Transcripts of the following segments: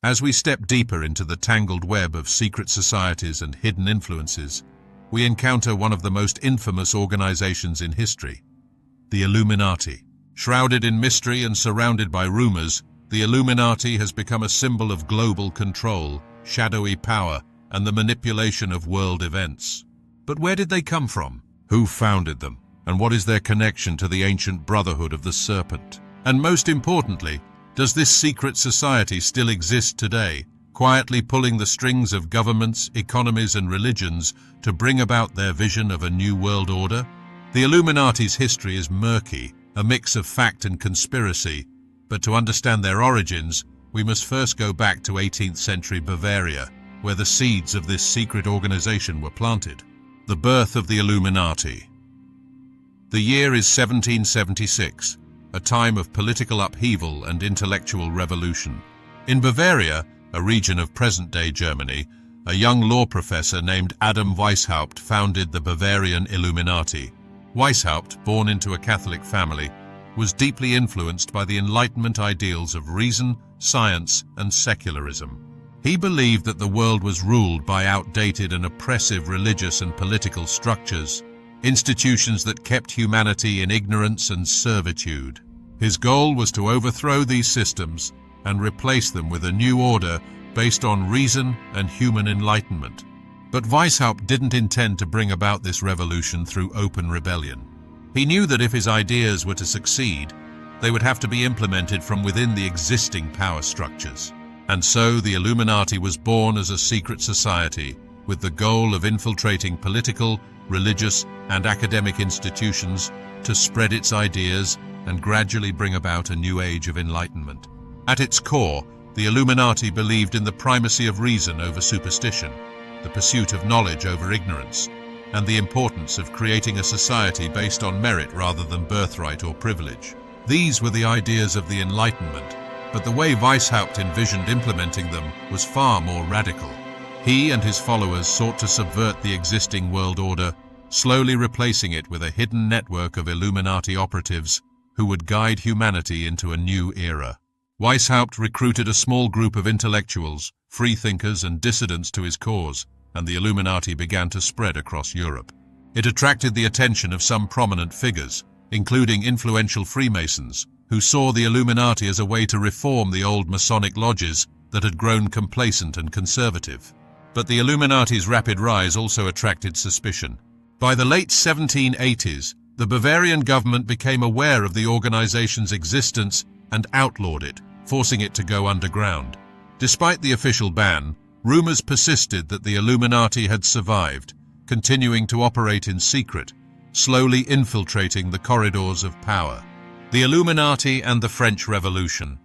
As we step deeper into the tangled web of secret societies and hidden influences, we encounter one of the most infamous organizations in history, the Illuminati. Shrouded in mystery and surrounded by rumors, the Illuminati has become a symbol of global control, shadowy power, and the manipulation of world events. But where did they come from? Who founded them? And what is their connection to the ancient Brotherhood of the Serpent? And most importantly, does this secret society still exist today, quietly pulling the strings of governments, economies, and religions to bring about their vision of a new world order? The Illuminati's history is murky, a mix of fact and conspiracy, but to understand their origins, we must first go back to 18th century Bavaria, where the seeds of this secret organization were planted. The birth of the Illuminati. The year is 1776, a time of political upheaval and intellectual revolution. In Bavaria, a region of present-day Germany, a young law professor named Adam Weishaupt founded the Bavarian Illuminati. Weishaupt, born into a Catholic family, was deeply influenced by the Enlightenment ideals of reason, science, and secularism. He believed that the world was ruled by outdated and oppressive religious and political structures, institutions that kept humanity in ignorance and servitude. His goal was to overthrow these systems and replace them with a new order based on reason and human enlightenment. But Weishaupt didn't intend to bring about this revolution through open rebellion. He knew that if his ideas were to succeed, they would have to be implemented from within the existing power structures. And so the Illuminati was born as a secret society with the goal of infiltrating political, religious, and academic institutions to spread its ideas and gradually bring about a new age of enlightenment. At its core, the Illuminati believed in the primacy of reason over superstition, the pursuit of knowledge over ignorance, and the importance of creating a society based on merit rather than birthright or privilege. These were the ideas of the Enlightenment, but the way Weishaupt envisioned implementing them was far more radical. He and his followers sought to subvert the existing world order, slowly replacing it with a hidden network of Illuminati operatives who would guide humanity into a new era. Weishaupt recruited a small group of intellectuals, freethinkers, and dissidents to his cause, and the Illuminati began to spread across Europe. It attracted the attention of some prominent figures, including influential Freemasons, who saw the Illuminati as a way to reform the old Masonic lodges that had grown complacent and conservative. But the Illuminati's rapid rise also attracted suspicion. By the late 1780s, the Bavarian government became aware of the organization's existence and outlawed it, forcing it to go underground. Despite the official ban, rumors persisted that the Illuminati had survived, continuing to operate in secret, slowly infiltrating the corridors of power. The Illuminati and the French Revolution.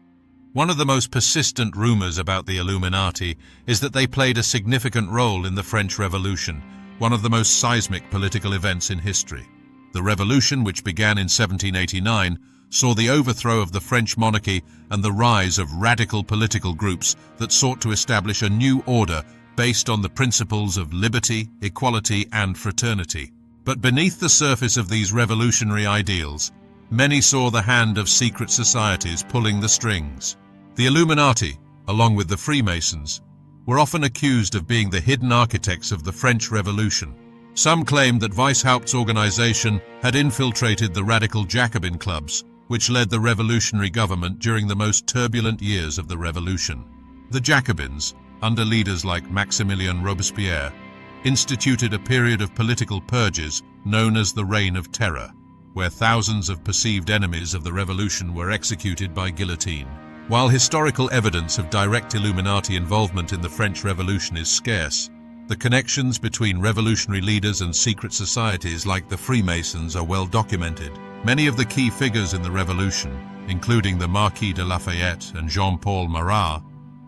One of the most persistent rumors about the Illuminati is that they played a significant role in the French Revolution, one of the most seismic political events in history. The revolution, which began in 1789, saw the overthrow of the French monarchy and the rise of radical political groups that sought to establish a new order based on the principles of liberty, equality, and fraternity. But beneath the surface of these revolutionary ideals, many saw the hand of secret societies pulling the strings. The Illuminati, along with the Freemasons, were often accused of being the hidden architects of the French Revolution. Some claimed that Weishaupt's organization had infiltrated the radical Jacobin clubs, which led the revolutionary government during the most turbulent years of the revolution. The Jacobins, under leaders like Maximilien Robespierre, instituted a period of political purges known as the Reign of Terror, where thousands of perceived enemies of the revolution were executed by guillotine. While historical evidence of direct Illuminati involvement in the French Revolution is scarce, the connections between revolutionary leaders and secret societies like the Freemasons are well documented. Many of the key figures in the revolution, including the Marquis de Lafayette and Jean-Paul Marat,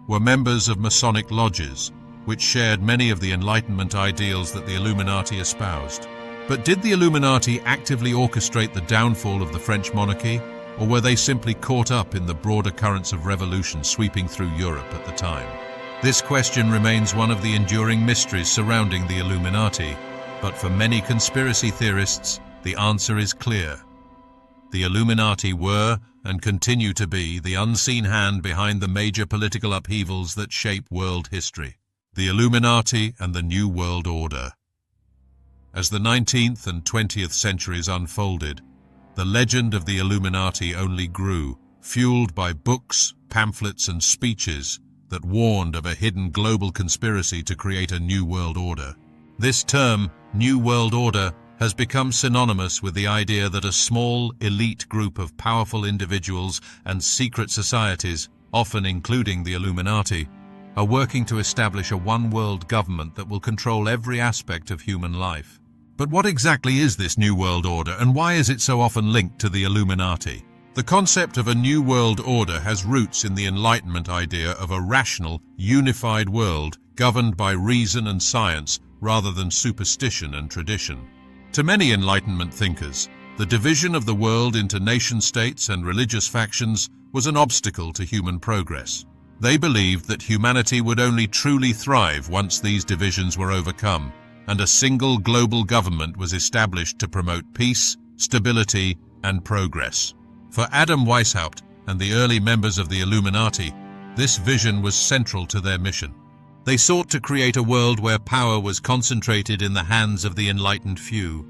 were members of Masonic lodges, which shared many of the Enlightenment ideals that the Illuminati espoused. But did the Illuminati actively orchestrate the downfall of the French monarchy, or were they simply caught up in the broader currents of revolution sweeping through Europe at the time? This question remains one of the enduring mysteries surrounding the Illuminati, but for many conspiracy theorists, the answer is clear. The Illuminati were and continue to be the unseen hand behind the major political upheavals that shape world history. The Illuminati and the New World Order. As the 19th and 20th centuries unfolded, the legend of the Illuminati only grew, fueled by books, pamphlets, and speeches that warned of a hidden global conspiracy to create a new world order. This term, New World Order, has become synonymous with the idea that a small, elite group of powerful individuals and secret societies, often including the Illuminati, are working to establish a one-world government that will control every aspect of human life. But what exactly is this New World Order, and why is it so often linked to the Illuminati? The concept of a New World Order has roots in the Enlightenment idea of a rational, unified world governed by reason and science rather than superstition and tradition. To many Enlightenment thinkers, the division of the world into nation-states and religious factions was an obstacle to human progress. They believed that humanity would only truly thrive once these divisions were overcome, and a single global government was established to promote peace, stability, and progress. For Adam Weishaupt and the early members of the Illuminati, this vision was central to their mission. They sought to create a world where power was concentrated in the hands of the enlightened few,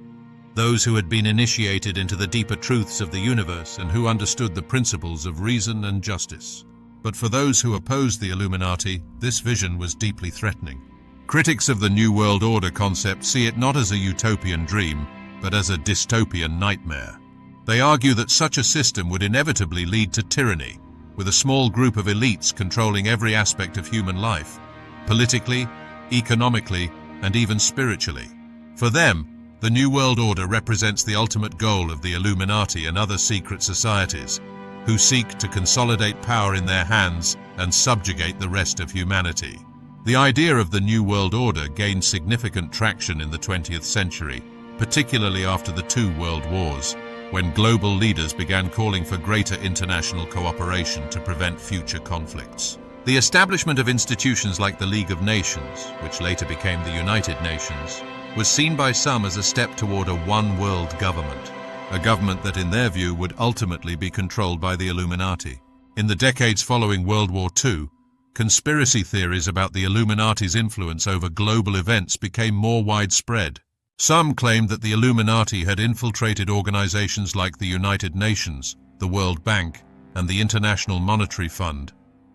those who had been initiated into the deeper truths of the universe and who understood the principles of reason and justice. But for those who opposed the Illuminati, this vision was deeply threatening. Critics of the New World Order concept see it not as a utopian dream, but as a dystopian nightmare. They argue that such a system would inevitably lead to tyranny, with a small group of elites controlling every aspect of human life, politically, economically, and even spiritually. For them, the New World Order represents the ultimate goal of the Illuminati and other secret societies, who seek to consolidate power in their hands and subjugate the rest of humanity. The idea of the New World Order gained significant traction in the 20th century, particularly after the two world wars, when global leaders began calling for greater international cooperation to prevent future conflicts. The establishment of institutions like the League of Nations, which later became the United Nations, was seen by some as a step toward a one-world government, a government that in their view would ultimately be controlled by the Illuminati. In the decades following World War II, conspiracy theories about the Illuminati's influence over global events became more widespread. Some claimed that the Illuminati had infiltrated organizations like the United Nations, the World Bank, and the International Monetary Fund,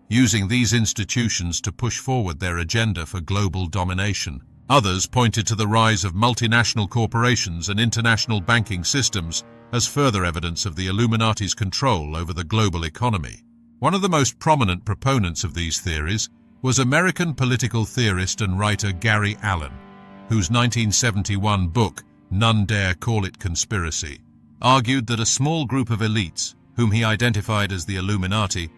using these institutions to push forward their agenda for global domination. Others pointed to the rise of multinational corporations and international banking systems as further evidence of the Illuminati's control over the global economy. One of the most prominent proponents of these theories was American political theorist and writer Gary Allen, whose 1971 book, None Dare Call It Conspiracy, argued that a small group of elites, whom he identified as the Illuminati,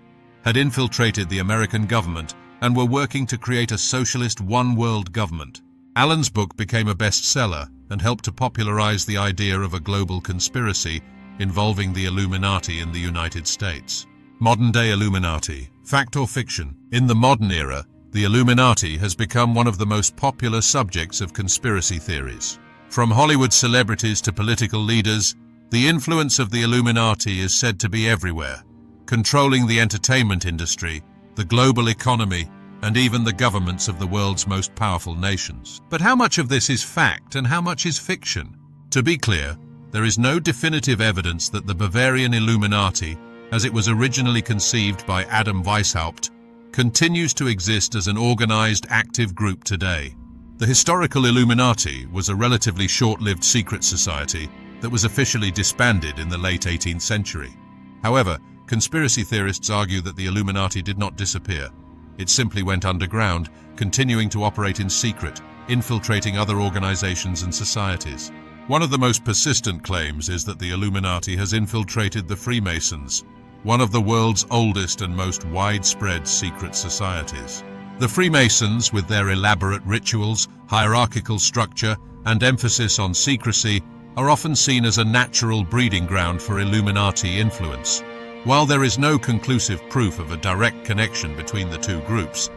had infiltrated the American government and were working to create a socialist one-world government. Allen's book became a bestseller and helped to popularize the idea of a global conspiracy involving the Illuminati in the United States. Modern-day Illuminati, fact or fiction? In the modern era, the Illuminati has become one of the most popular subjects of conspiracy theories. From Hollywood celebrities to political leaders, the influence of the Illuminati is said to be everywhere, controlling the entertainment industry, the global economy, and even the governments of the world's most powerful nations. But how much of this is fact and how much is fiction? To be clear, there is no definitive evidence that the Bavarian Illuminati, as it was originally conceived by Adam Weishaupt, continues to exist as an organized, active group today. The historical Illuminati was a relatively short-lived secret society that was officially disbanded in the late 18th century. However, conspiracy theorists argue that the Illuminati did not disappear. It simply went underground, continuing to operate in secret, infiltrating other organizations and societies. One of the most persistent claims is that the Illuminati has infiltrated the Freemasons, one of the world's oldest and most widespread secret societies. The Freemasons, with their elaborate rituals, hierarchical structure, and emphasis on secrecy, are often seen as a natural breeding ground for Illuminati influence. While there is no conclusive proof of a direct connection between the two groups,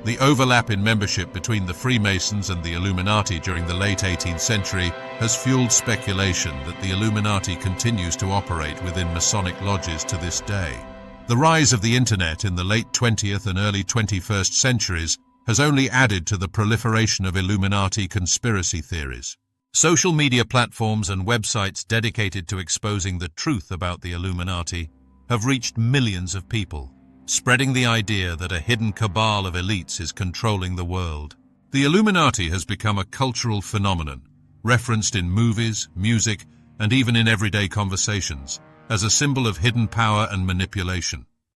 The overlap in membership between the Freemasons and the Illuminati during the late 18th century has fueled speculation that the Illuminati continues to operate within Masonic lodges to this day. The rise of the Internet in the late 20th and early 21st centuries has only added to the proliferation of Illuminati conspiracy theories. Social media platforms and websites dedicated to exposing the truth about the Illuminati have reached millions of people, spreading the idea that a hidden cabal of elites is controlling the world. The Illuminati has become a cultural phenomenon, referenced in movies, music, and even in everyday conversations, as a symbol of hidden power and manipulation.